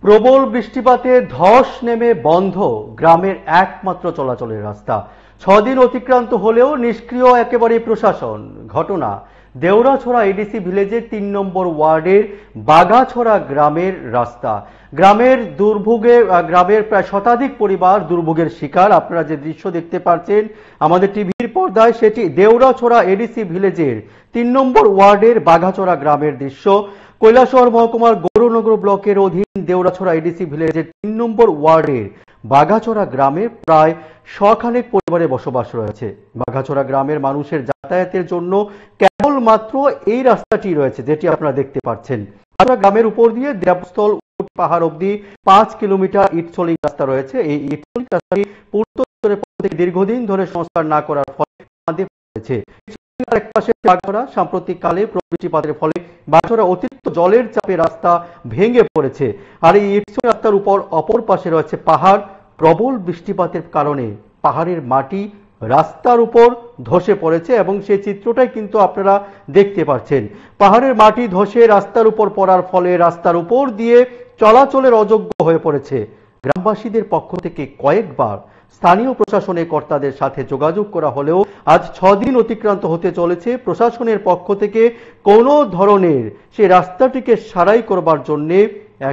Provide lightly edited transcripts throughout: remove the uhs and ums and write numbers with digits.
প্রবল বৃষ্টিপাতে ধস নেমে বন্ধ গ্রামের একমাত্র চলাচলের রাস্তা। 6 দিন অতিক্রান্ত হলেও নিষ্ক্রিয় একেবারে প্রশাসন। ঘটনা দেউরাছড়া এডিসি ভিলেজের 3 নম্বর ওয়ার্ডের বাগাছড়া গ্রামের রাস্তা। গ্রামের প্রায় শতাধিক পরিবার দুর্ভোগের শিকার। আপনারা যে দৃশ্য দেখতে পাচ্ছেন আমাদের টিভির পর্দায়, সেটি দেউরাছড়া এডিসি ভিলেজের 3 নম্বর ওয়ার্ডের বাগাছড়া গ্রামের দৃশ্য। কৈলাসহর মহকুমার গৌরনগর ব্লকের অধীন দেউরাছড়া এডিসি ভিলেজের 3 নম্বর ওয়ার্ডের বাগাছড়া গ্রামে প্রায় 100 খানেক পরিবারের বসবাস রয়েছে। বাগাছড়া গ্রামের মানুষের যাতায়াতের জন্য কেবলমাত্র এই রাস্তাটি রয়েছে, যেটি আপনারা দেখতে পাচ্ছেন। গ্রামের উপর দিয়ে দেবস্থল পাহাড় অবধি 5 কিলোমিটার ইটসলিং রাস্তা রয়েছে। এই ইটসলিং রাস্তাটি পূর্বতরের পর থেকে দীর্ঘদিন ধরে সংস্কার না করার ফলে বাঁধে পড়েছে। একপাশে বাগাছড়া সাম্প্রতিককালে বৃষ্টিপাতের ফলে বাগাছড়া অতিরিক্ত জলের চাপে রাস্তা ভেঙে পড়েছে। আর এই ইটসলিং রাস্তার উপর অপর পাশে রয়েছে পাহাড়। প্রবল বৃষ্টিপাতের কারণে পাহাড়ের মাটি রাস্তার উপর ধসে পড়েছে এবং সেই চিত্রটাই কিন্তু আপনারা দেখতে পাচ্ছেন। পাহাড়ের মাটি ধসে রাস্তার উপর পড়ার ফলে রাস্তার উপর দিয়ে চলাচলের অযোগ্য হয়ে পড়েছে। গ্রামবাসীদের পক্ষ থেকে কয়েকবার স্থানীয় প্রশাসনের কর্তাদের সাথে যোগাযোগ করা হলেও আজ 6 দিন অতিক্রান্ত হতে চলেছে। প্রশাসনের পক্ষ থেকে কোনো ধরনের সেই রাস্তাটিকে সারাই করবার জন্য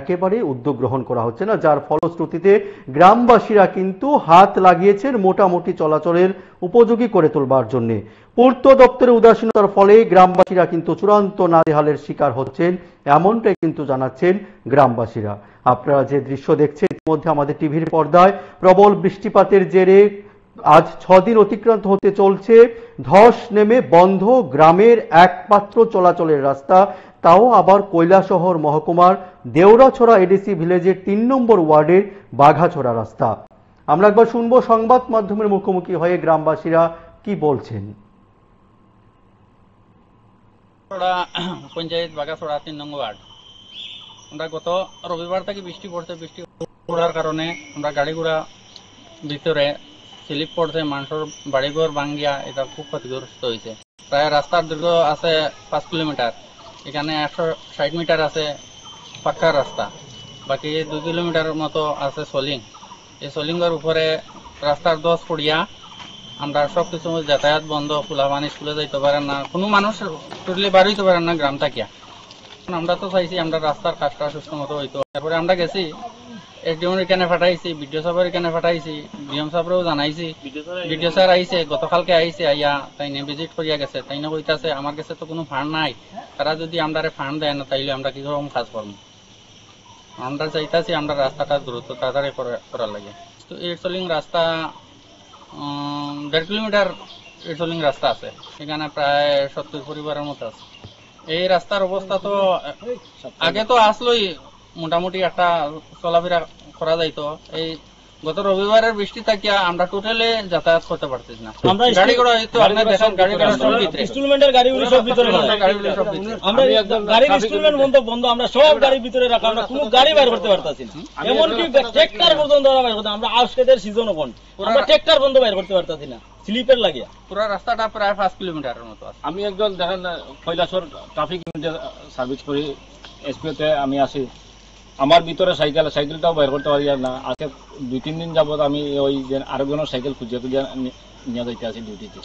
একেবারে উদ্যোগ গ্রহণ করা হচ্ছে না, যার ফলশ্রুতিতে গ্রামবাসীরা কিন্তু হাত লাগিয়েছেন মোটামুটি চলাচলের উপযোগী করে তোলবার জন্য। পূর্ত দপ্তরের উদাসীনতার ফলে গ্রামবাসীরা কিন্তু চূড়ান্ত নাজেহালের শিকার হচ্ছেন, এমনটাই কিন্তু জানাচ্ছেন গ্রামবাসীরা। আপনারা যে দৃশ্য দেখছেন ইতিমধ্যে আমাদের টিভির পর্দায়, প্রবল বৃষ্টিপাতের জেরে আজ 6 দিন অতিক্রান্ত হতে চলছে। ধস নেমে বন্ধ গ্রামের একমাত্র চলাচলের রাস্তা, তাও আবার কৈলাসহর মহকুমার দেউরাছড়া এডিসি ভিলেজের 3 নম্বর ওয়ার্ডের বাঘাছড়া রাস্তা। আমরা একবার শুনবো সংবাদ মাধ্যমের মুখোমুখি হয়ে গ্রামবাসীরা কি বলছেন। পঞ্চায়েত বাগাছড়া 3 নম্বর ওয়ার্ড। আমরা গত রবিবার থেকে বৃষ্টি পড়ছে, বৃষ্টি পড়ার কারণে আমরা গাড়ি ঘোড়া ভিতরে স্লিপ পড়ছে, মানুষের বাড়িঘর ভাঙ্গিয়া এটা খুব ক্ষতিগ্রস্ত হয়েছে। প্রায় রাস্তার দৈর্ঘ্য আছে 5 কিলোমিটার। এখানে 160 মিটার আছে পাক্কা রাস্তা, বাকি 2 কিলোমিটার মতো আছে সলিং। এই সলিংয়ের উপরে রাস্তার দশ পড়িয়া আমরা সবকিছু যাতায়াত বন্ধ, খোলা পানি স্কুলে যাইতে পারেন না, কোনো মানুষ টোটালি বার হইতে পারেন না গ্রাম থাকিয়া। আমরা তো চাইছি আমরা রাস্তার কাজটা সুস্থ মতো হইতো। তারপরে আমরা গেছি এসডিএম এখানে পাঠাইছি, বিডিও সাহেবের এখানে পাঠাইছি, ডিএম সাহেবরেও জানাইছি। বিডিও স্যার আইছে, গতকালকে আইছে, আইয়া তাই ভিজিট করিয়া গেছে। তাই না কইতাছে আমার কাছে তো কোনো ফান্ড নাই, তারা যদি আমরা ফান্ড দেয় না তাইলে আমরা কিরকম কাজ করবো। আমরা চাইতাছি আমরা রাস্তাটা দ্রুত তাড়াতাড়ি করার লাগে। তো ইটসলিং রাস্তা 1.5 কিলোমিটার ইটসলিং রাস্তা আছে, এখানে প্রায় 70 পরিবারের মতো আছে। এই রাস্তার অবস্থা তো আগে তো আসলোই, মোটামুটি একটা চলাফেরা করা যাইতো। এই গত রবিবারের বৃষ্টি থাকিয়া আমরা টোটালি যাতায়াত করতে পারতেছি না। গাড়ি ঘোড়া হয়তো আপনার দেখেন গাড়ি ঘোড়া সব ভিতরে, ইনস্টলমেন্টের গাড়িগুলো সব ভিতরে, গাড়িগুলো সব ভিতরে। আমরা গাড়ির ইনস্টলমেন্ট বন্ধ, আমরা সব গাড়ি ভিতরে রাখা, আমরা কোনো গাড়ি বাইর করতে পারতাছি না। এমনকি ট্রাক্টর পর্যন্ত বাইর করতে, আমরা আজকেদের সিজন কোন আমরা ট্রাক্টর বন্ধ বাইর করতে পারতাছি না, স্লিপের লাগিয়া। পুরো রাস্তাটা প্রায় 5 কিলোমিটারের মতো আছে। আমি একজন দেখেন কৈলাসর ট্রাফিক সার্ভিস করি, এসপিতে আমি আছি। আমার ভিতরে সাইকেলটাও বের করতে পারি না। আজকে 2-3 দিন যাবত আমি ওই যে আরেকজনের সাইকেল খুঁজে নিয়ে যাইতে আছি ডিউটিতে।